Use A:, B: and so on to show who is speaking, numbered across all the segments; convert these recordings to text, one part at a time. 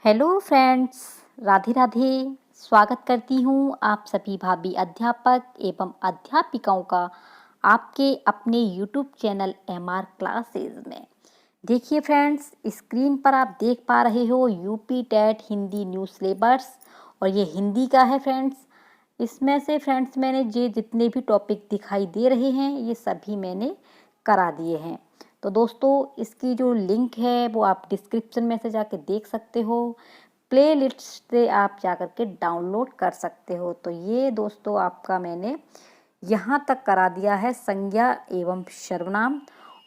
A: Hello friends, Radhe Radhe. स्वागत करती हूँ आप सभी भाभी अध्यापक एवं अध्यापिकाओं का आपके अपने यूट्यूब चैनल एमआर क्लासेस में। देखिए फ्रेंड्स, स्क्रीन पर आप देख पा रहे हो UP TET Hindi new syllabus और ये हिंदी का है फ्रेंड्स। इसमें से फ्रेंड्स मैंने ये जितने भी टॉपिक दिखाई दे रहे हैं ये सभी मैंने करा दिए हैं। तो दोस्तों इसकी जो लिंक है वो आप डिस्क्रिप्शन में से जाके देख सकते हो, प्लेलिस्ट से आप जाकर के डाउनलोड कर सकते हो। तो ये दोस्तों आपका मैंने यहाँ तक करा दिया है संज्ञा एवं सर्वनाम।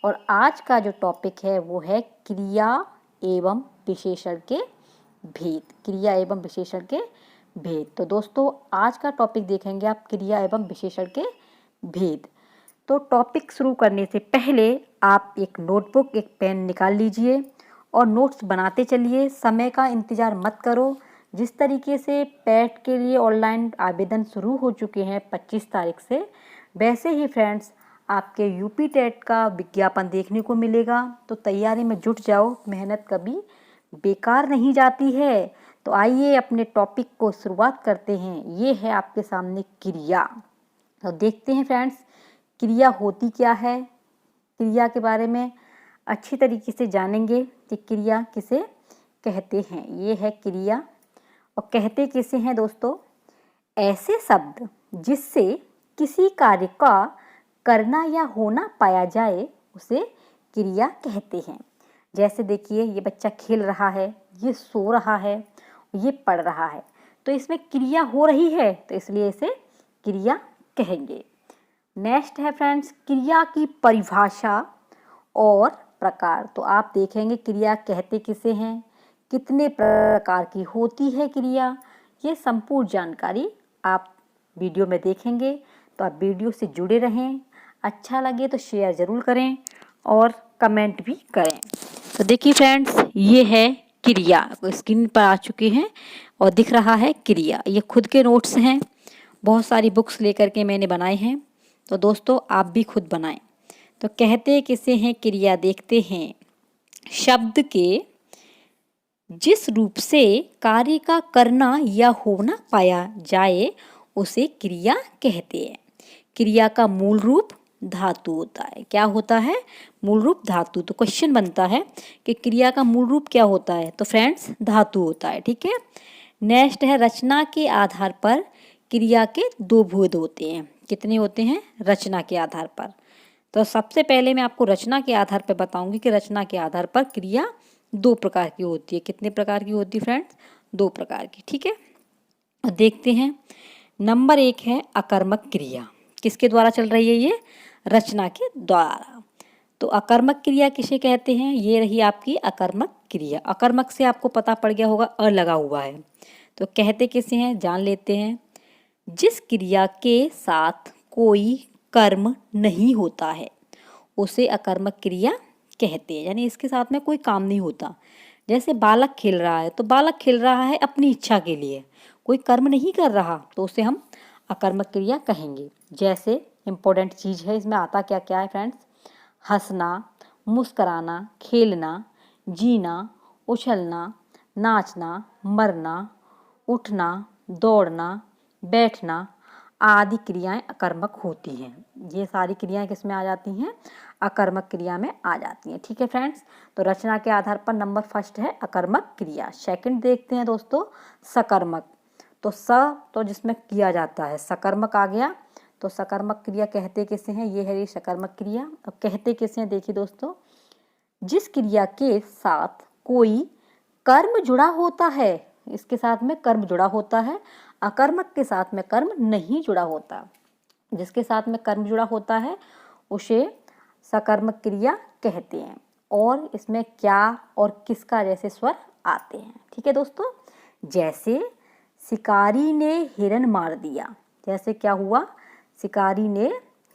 A: और आज का जो टॉपिक है वो है क्रिया एवं विशेषण के भेद। क्रिया एवं विशेषण के भेद। तो दोस्तों आज का टॉपिक देखेंगे आप क्रिया एवं विशेषण के भेद। तो टॉपिक शुरू करने से पहले आप एक नोटबुक एक पेन निकाल लीजिए और नोट्स बनाते चलिए। समय का इंतज़ार मत करो। जिस तरीके से पैट के लिए ऑनलाइन आवेदन शुरू हो चुके हैं 25 तारीख से, वैसे ही फ्रेंड्स आपके यूपी टेट का विज्ञापन देखने को मिलेगा। तो तैयारी में जुट जाओ, मेहनत कभी बेकार नहीं जाती है। तो आइए अपने टॉपिक को शुरुआत करते हैं। ये है आपके सामने क्रिया। तो देखते हैं फ्रेंड्स क्रिया होती क्या है। क्रिया के बारे में अच्छी तरीके से जानेंगे कि क्रिया किसे कहते हैं। ये है क्रिया। और कहते किसे हैं दोस्तों? ऐसे शब्द जिससे किसी कार्य का करना या होना पाया जाए उसे क्रिया कहते हैं। जैसे देखिए ये बच्चा खेल रहा है, ये सो रहा है, ये पढ़ रहा है, तो इसमें क्रिया हो रही है तो इसलिए इसे क्रिया कहेंगे। नेक्स्ट है फ्रेंड्स क्रिया की परिभाषा और प्रकार। तो आप देखेंगे क्रिया कहते किसे हैं, कितने प्रकार की होती है क्रिया, ये संपूर्ण जानकारी आप वीडियो में देखेंगे। तो आप वीडियो से जुड़े रहें। अच्छा लगे तो शेयर ज़रूर करें और कमेंट भी करें। तो देखिए फ्रेंड्स ये है क्रिया, स्क्रीन पर आ चुकी हैं और दिख रहा है क्रिया। ये खुद के नोट्स हैं, बहुत सारी बुक्स लेकर के मैंने बनाए हैं। तो दोस्तों आप भी खुद बनाएं। तो कहते किसे हैं क्रिया देखते हैं। शब्द के जिस रूप से कार्य का करना या होना पाया जाए उसे क्रिया कहते हैं। क्रिया का मूल रूप धातु होता है। क्या होता है? मूल रूप धातु। तो क्वेश्चन बनता है कि क्रिया का मूल रूप क्या होता है? तो फ्रेंड्स धातु होता है। ठीक है। नेक्स्ट है रचना के आधार पर क्रिया के दो भेद होते हैं। कितने होते हैं? रचना के आधार पर। तो सबसे पहले मैं आपको रचना के आधार पर बताऊंगी कि रचना के आधार पर क्रिया दो प्रकार की होती है। कितने प्रकार की होती है फ्रेंड्स? दो प्रकार की। ठीक है। और देखते हैं। नंबर 1 है अकर्मक क्रिया। किसके द्वारा चल रही है ये? रचना के द्वारा। तो अकर्मक क्रिया किसे कहते हैं? ये रही आपकी अकर्मक क्रिया। अकर्मक से आपको पता पड़ गया होगा अ लगा हुआ है। तो कहते किसे हैं जान लेते हैं। जिस क्रिया के साथ कोई कर्म नहीं होता है उसे अकर्मक क्रिया कहते हैं। यानी इसके साथ में कोई काम नहीं होता। जैसे बालक खेल रहा है तो बालक खेल रहा है अपनी इच्छा के लिए, कोई कर्म नहीं कर रहा, तो उसे हम अकर्मक क्रिया कहेंगे। जैसे इम्पोर्टेंट चीज़ है, इसमें आता क्या क्या है फ्रेंड्स? हंसना, मुस्कराना, खेलना, जीना, उछलना, नाचना, मरना, उठना, दौड़ना, बैठना आदि क्रियाएं अकर्मक होती हैं। ये सारी क्रियाएं किस में आ जाती हैं? अकर्मक क्रिया में आ जाती हैं। ठीक है फ्रेंड्स। तो रचना के आधार पर नंबर फर्स्ट है अकर्मक क्रिया। सेकंड देखते हैं दोस्तों सकर्मक। तो स तो जिसमें किया जाता है, सकर्मक आ गया। तो सकर्मक क्रिया कहते किसे हैं? ये है ये सकर्मक क्रिया। अब कहते किसे हैं? देखिए दोस्तों, जिस क्रिया के साथ कोई कर्म जुड़ा होता है, इसके साथ में कर्म जुड़ा होता है। अकर्मक के साथ में कर्म नहीं जुड़ा होता। जिसके साथ में कर्म जुड़ा होता है उसे सकर्मक क्रिया कहते हैं। और इसमें क्या और किसका जैसे स्वर आते हैं। ठीक है दोस्तों। जैसे शिकारी ने हिरन मार दिया। जैसे क्या हुआ? शिकारी ने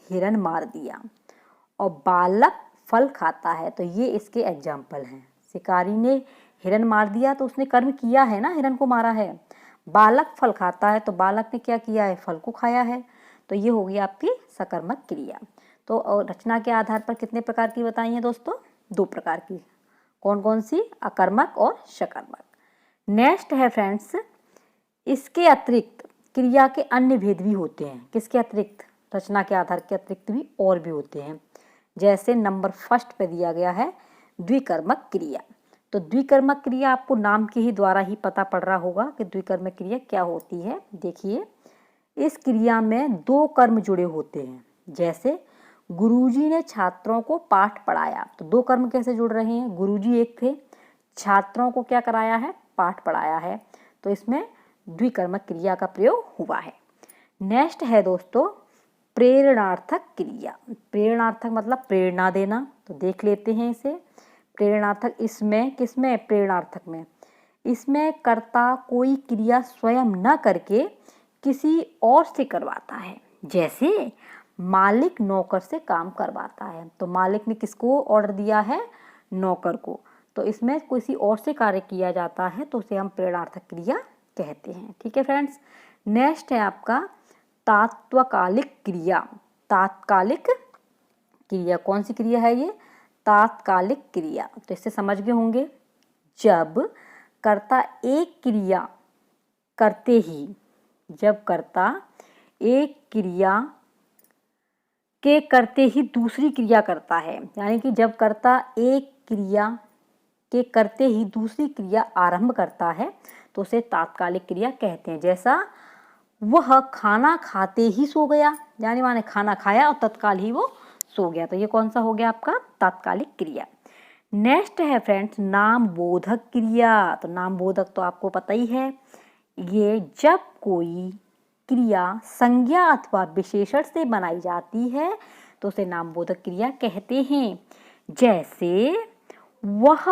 A: हिरन मार दिया। और बालक फल खाता है, तो ये इसके एग्जाम्पल हैं। शिकारी ने हिरन मार दिया तो उसने कर्म किया है ना, हिरन को मारा है। बालक फल खाता है तो बालक ने क्या किया है? फल को खाया है। तो ये हो गई आपकी सकर्मक क्रिया। तो रचना के आधार पर कितने प्रकार की बताई हैं दोस्तों? दो प्रकार की। कौन कौन सी? अकर्मक और सकर्मक। नेक्स्ट है फ्रेंड्स, इसके अतिरिक्त क्रिया के अन्य भेद भी होते हैं। किसके अतिरिक्त? रचना के आधार के अतिरिक्त भी और भी होते हैं। जैसे नंबर फर्स्ट पे दिया गया है द्विकर्मक क्रिया। तो द्विकर्मक क्रिया आपको नाम के ही द्वारा ही पता पड़ रहा होगा कि द्विकर्मक क्रिया क्या होती है। देखिए, इस क्रिया में दो कर्म जुड़े होते हैं। जैसे गुरुजी ने छात्रों को पाठ पढ़ाया, तो दो कर्म कैसे जुड़ रहे हैं? गुरुजी एक थे, छात्रों को क्या कराया है? पाठ पढ़ाया है। तो इसमें द्विकर्मक क्रिया का प्रयोग हुआ है। नेक्स्ट है दोस्तों प्रेरणार्थक क्रिया। प्रेरणार्थक मतलब प्रेरणा देना। तो देख लेते हैं इसे। प्रेरणार्थक इसमें किसमें? प्रेरणार्थक में। इसमें कर्ता कोई क्रिया स्वयं न करके किसी और से करवाता है। जैसे मालिक नौकर से काम करवाता है, तो मालिक ने किसको ऑर्डर दिया है? नौकर को। तो इसमें किसी और से कार्य किया जाता है, तो उसे हम प्रेरणार्थक क्रिया कहते हैं। ठीक है फ्रेंड्स। नेक्स्ट है आपका तात्कालिक क्रिया। तात्कालिक क्रिया कौन सी क्रिया है ये? तात्कालिक क्रिया। तो इससे समझ गए होंगे, जब कर्ता एक क्रिया करते ही, जब कर्ता एक क्रिया के करते ही दूसरी क्रिया करता है, यानी कि जब कर्ता एक क्रिया के करते ही दूसरी क्रिया आरंभ करता है, तो उसे तात्कालिक क्रिया कहते हैं। जैसा वह खाना खाते ही सो गया, यानी माने खाना खाया और तत्काल ही वो सो गया, तो ये कौन सा हो गया आपका? तात्कालिक क्रिया। नेक्स्ट है फ्रेंड्स नाम बोधक क्रिया। तो नाम बोधक तो आपको पता ही है, ये जब कोई क्रिया संज्ञा अथवा विशेषण से बनाई जाती है तो उसे नाम बोधक क्रिया कहते हैं। जैसे वह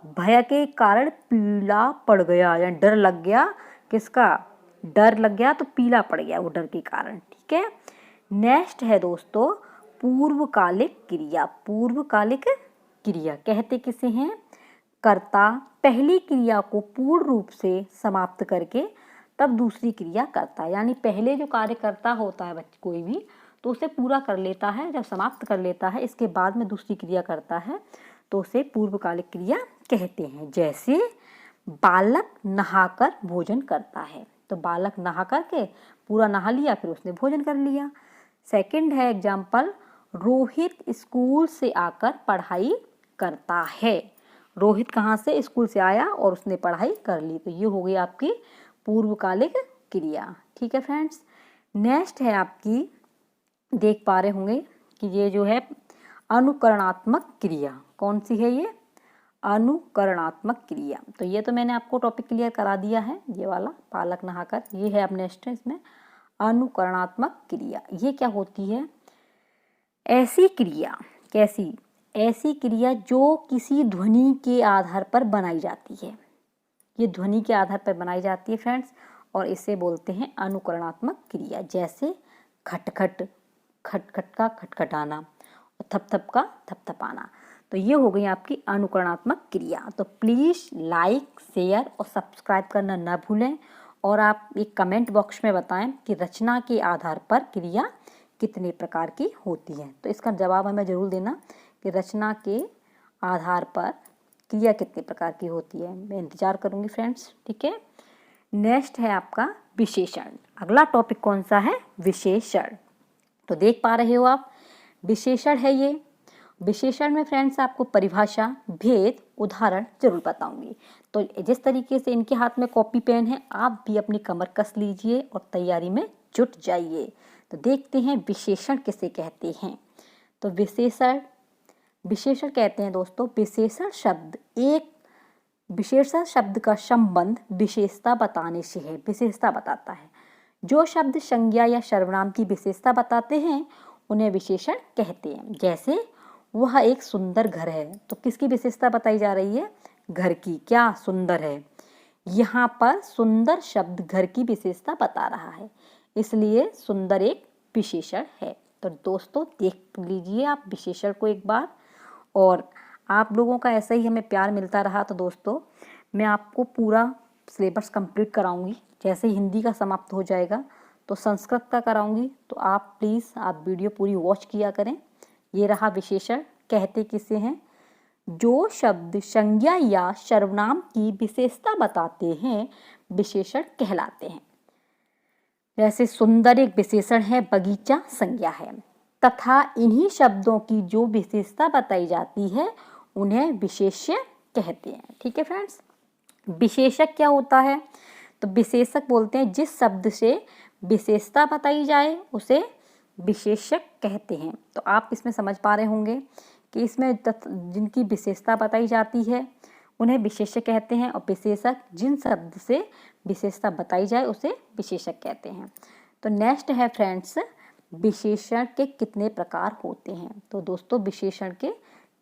A: भय के कारण पीला पड़ गया, या डर लग गया। किसका? डर लग गया तो पीला पड़ गया वो डर के कारण। ठीक है। नेक्स्ट है दोस्तों पूर्वकालिक क्रिया। पूर्वकालिक क्रिया कहते किसे हैं? कर्ता पहली क्रिया को पूर्ण रूप से समाप्त करके तब दूसरी क्रिया करता है, यानी पहले जो कार्य करता होता है कोई भी, तो उसे पूरा कर लेता है, जब समाप्त कर लेता है इसके बाद में दूसरी क्रिया करता है, तो उसे पूर्वकालिक क्रिया कहते हैं। जैसे बालक नहाकर भोजन करता है, तो बालक नहा करके पूरा नहा लिया, फिर उसने भोजन कर लिया। सेकंड है एग्जाम्पल, रोहित स्कूल से आकर पढ़ाई करता है। रोहित कहाँ से? स्कूल से आया और उसने पढ़ाई कर ली, तो ये हो गई आपकी पूर्वकालिक क्रिया। ठीक है फ्रेंड्स। नेक्स्ट है आपकी, देख पा रहे होंगे कि ये जो है अनुकरणात्मक क्रिया। कौन सी है ये? अनुकरणात्मक क्रिया। तो ये तो मैंने आपको टॉपिक क्लियर करा दिया है, ये वाला बालक नहाकर। ये है अब नेक्स्ट इसमें अनुकरणात्मक क्रिया। ये क्या होती है? ऐसी क्रिया, कैसी? ऐसी क्रिया जो किसी ध्वनि के आधार पर बनाई जाती है। ये ध्वनि के आधार पर बनाई जाती है फ्रेंड्स, और इसे बोलते हैं अनुकरणात्मक क्रिया। जैसे खटखट, खटखट का खटखटाना, और थपथप का थपथपाना। तो ये हो गई आपकी अनुकरणात्मक क्रिया। तो प्लीज़ लाइक, शेयर और सब्सक्राइब करना ना भूलें, और आप एक कमेंट बॉक्स में बताएं कि रचना के आधार पर क्रिया कितने प्रकार की होती है। तो इसका जवाब हमें ज़रूर देना कि रचना के आधार पर क्रिया कितने प्रकार की होती है। मैं इंतज़ार करूँगी फ्रेंड्स। ठीक है। नेक्स्ट है आपका विशेषण। अगला टॉपिक कौन सा है? विशेषण। तो देख पा रहे हो आप, विशेषण है ये। विशेषण में फ्रेंड्स आपको परिभाषा, भेद, उदाहरण जरूर बताऊंगी। तो जिस तरीके से इनके हाथ में कॉपी पेन है, आप भी अपनी कमर कस लीजिए और तैयारी में जुट जाइए। तो देखते हैं विशेषण किसे कहते हैं। तो विशेषण कहते हैं दोस्तों, विशेषण शब्द एक विशेषण शब्द का संबंध विशेषता बताने से है। विशेषता बताता है। जो शब्द संज्ञा या सर्वनाम की विशेषता बताते हैं उन्हें विशेषण कहते हैं। जैसे वह एक सुंदर घर है, तो किसकी विशेषता बताई जा रही है? घर की। क्या? सुंदर है। यहाँ पर सुंदर शब्द घर की विशेषता बता रहा है, इसलिए सुंदर एक विशेषण है। तो दोस्तों देख लीजिए आप विशेषण को एक बार, और आप लोगों का ऐसा ही हमें प्यार मिलता रहा तो दोस्तों मैं आपको पूरा सिलेबस कंप्लीट कराऊंगी। जैसे हिंदी का समाप्त हो जाएगा तो संस्कृत का कराऊंगी, तो आप प्लीज़ आप वीडियो पूरी वॉच किया करें। ये रहा विशेषण कहते किसे हैं? जो शब्द संज्ञा या सर्वनाम की विशेषता बताते हैं विशेषण कहलाते हैं। जैसे सुंदर एक विशेषण है, बगीचा संज्ञा है, तथा इन्हीं शब्दों की जो विशेषता बताई जाती है उन्हें विशेष्य कहते हैं। ठीक है फ्रेंड्स, विशेषक क्या होता है? तो विशेषक बोलते हैं जिस शब्द से विशेषता बताई जाए उसे विशेषक कहते हैं। तो आप इसमें समझ पा रहे होंगे कि इसमें जिनकी विशेषता बताई जाती है उन्हें विशेषक कहते हैं, और विशेषक जिन शब्द से विशेषता बताई जाए उसे विशेषक कहते हैं। तो नेक्स्ट है फ्रेंड्स, विशेषण के कितने प्रकार होते हैं? तो दोस्तों विशेषण के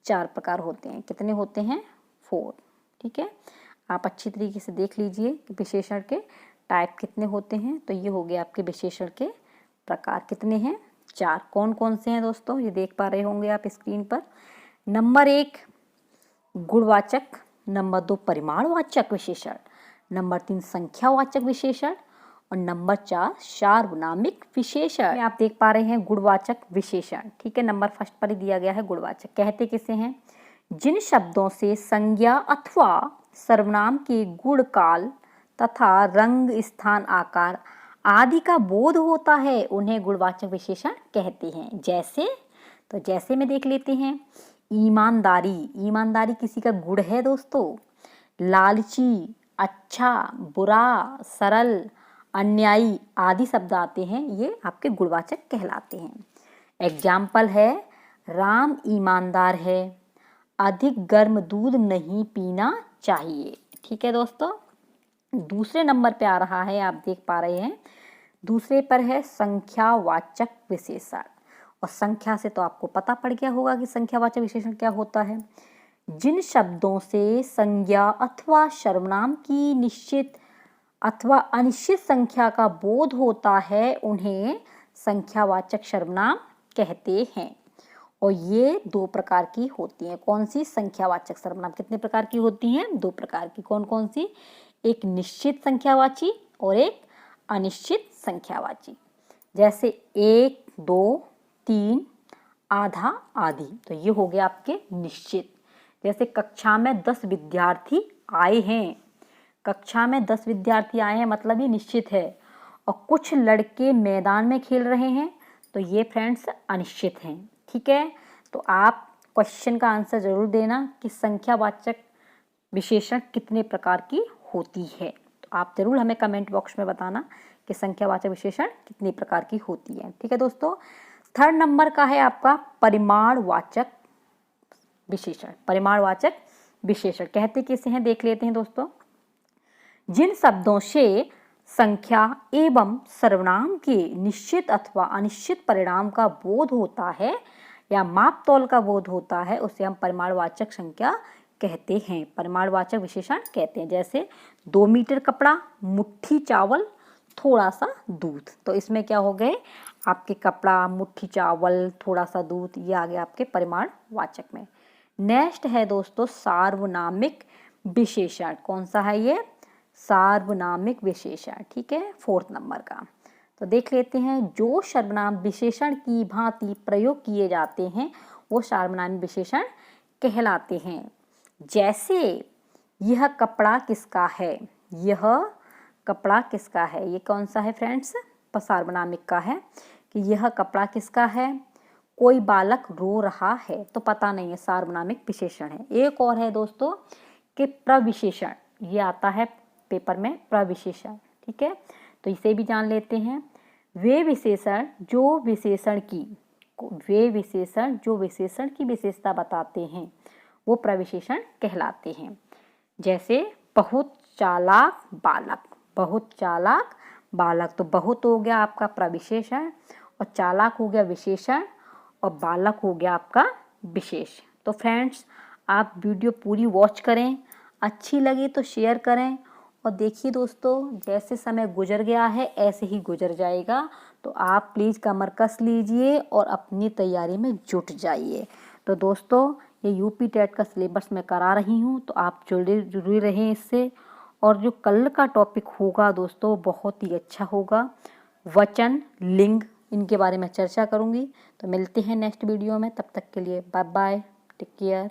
A: 4 प्रकार होते हैं। कितने होते हैं? 4। ठीक है, आप अच्छी तरीके से देख लीजिए कि विशेषण के टाइप कितने होते हैं। तो ये हो गए आपके विशेषण के प्रकार। कितने हैं? 4। कौन कौन से हैं दोस्तों? ये देख पा रहे होंगे आप स्क्रीन पर। नंबर 1 गुणवाचक, नंबर 2 परिमाणवाचक विशेषण, नंबर 3 संख्यावाचक विशेषण, और नंबर 4 सार्वनामिक विशेषण। आप देख पा रहे हैं गुणवाचक विशेषण। ठीक है, नंबर फर्स्ट पर ही दिया गया है गुणवाचक। कहते किसे हैं? जिन शब्दों से संज्ञा अथवा सर्वनाम के गुण, काल तथा रंग, स्थान, आकार आदि का बोध होता है उन्हें गुणवाचक विशेषण कहते हैं। जैसे में देख लेते हैं, ईमानदारी, ईमानदारी किसी का गुण है दोस्तों। लालची, अच्छा, बुरा, सरल, अन्यायी आदि शब्द आते हैं, ये आपके गुणवाचक कहलाते हैं। एग्जाम्पल है, राम ईमानदार है, अधिक गर्म दूध नहीं पीना चाहिए। ठीक है दोस्तों, दूसरे नंबर पे आ रहा है, आप देख पा रहे हैं, दूसरे पर है संख्यावाचक विशेषण। और संख्या से तो आपको पता पड़ गया होगा कि संख्यावाचक विशेषण क्या होता है। जिन शब्दों से संज्ञा अथवा सर्वनाम की निश्चित अथवा अनिश्चित संख्या का बोध होता है उन्हें संख्यावाचक सर्वनाम कहते हैं। और ये 2 प्रकार की होती हैं। कौन सी? संख्यावाचक सर्वनाम कितने प्रकार की होती हैं? 2 प्रकार की। कौन कौन सी? एक निश्चित संख्यावाची और एक अनिश्चित संख्यावाची। जैसे 1, 2, 3, आधा, आधी, तो ये हो गया आपके निश्चित। जैसे कक्षा में 10 विद्यार्थी आए हैं, कक्षा में 10 विद्यार्थी आए हैं मतलब ये निश्चित है। और कुछ लड़के मैदान में खेल रहे हैं, तो ये फ्रेंड्स अनिश्चित हैं। ठीक है, तो आप क्वेश्चन का आंसर जरूर देना कि संख्यावाचक विशेषण कितने प्रकार की होती है। तो आप जरूर हमें कमेंट बॉक्स में बताना कि संख्यावाचक विशेषण कितनी प्रकार की होती है। ठीक है दोस्तों, थर्ड नंबर का है आपका परिमाणवाचक विशेषण। परिमाणवाचक विशेषण कहते किसे हैं? देख लेते हैं दोस्तों। जिन शब्दों से संख्या एवं सर्वनाम के निश्चित अथवा अनिश्चित परिणाम का बोध होता है या माप तौल का बोध होता है उसे हम परिमाणवाचक संख्या कहते हैं, परिमाणवाचक विशेषण कहते हैं। जैसे 2 मीटर कपड़ा, मुट्ठी चावल, थोड़ा सा दूध। तो इसमें क्या हो गए आपके कपड़ा, मुट्ठी चावल, थोड़ा सा दूध, ये आ गया आपके परिमाणवाचक में। नेक्स्ट है दोस्तों सार्वनामिक विशेषण। कौन सा है ये? सार्वनामिक विशेषण। ठीक है, 4th नंबर का। तो देख लेते हैं, जो सर्वनाम विशेषण की भांति प्रयोग किए जाते हैं वो सार्वनामिक विशेषण कहलाते हैं। जैसे यह कपड़ा किसका है, यह कपड़ा किसका है, ये कौन सा है फ्रेंड्स? सार्वनामिक का है कि यह कपड़ा किसका है। कोई बालक रो रहा है, तो पता नहीं है, सार्वनामिक विशेषण है। एक और है दोस्तों कि प्रविशेषण, ये आता है पेपर में, प्रविशेषण। ठीक है, तो इसे भी जान लेते हैं। वे विशेषण जो विशेषण की विशेषता बताते हैं वो प्रविशेषण कहलाते हैं। जैसे बहुत चालाक बालक, बहुत चालाक बालक, तो बहुत हो गया आपका प्रविशेषण और चालाक हो गया विशेषण और बालक हो गया आपका विशेष। तो फ्रेंड्स आप वीडियो पूरी वॉच करें, अच्छी लगी तो शेयर करें। और देखिए दोस्तों, जैसे समय गुजर गया है ऐसे ही गुजर जाएगा, तो आप प्लीज़ कमर कस लीजिए और अपनी तैयारी में जुट जाइए। तो दोस्तों ये यूपी टेट का सिलेबस मैं करा रही हूँ, तो आप जुड़े रहें इससे। और जो कल का टॉपिक होगा दोस्तों बहुत ही अच्छा होगा, वचन, लिंग, इनके बारे में चर्चा करूँगी। तो मिलते हैं नेक्स्ट वीडियो में, तब तक के लिए बाय बाय, टेक केयर।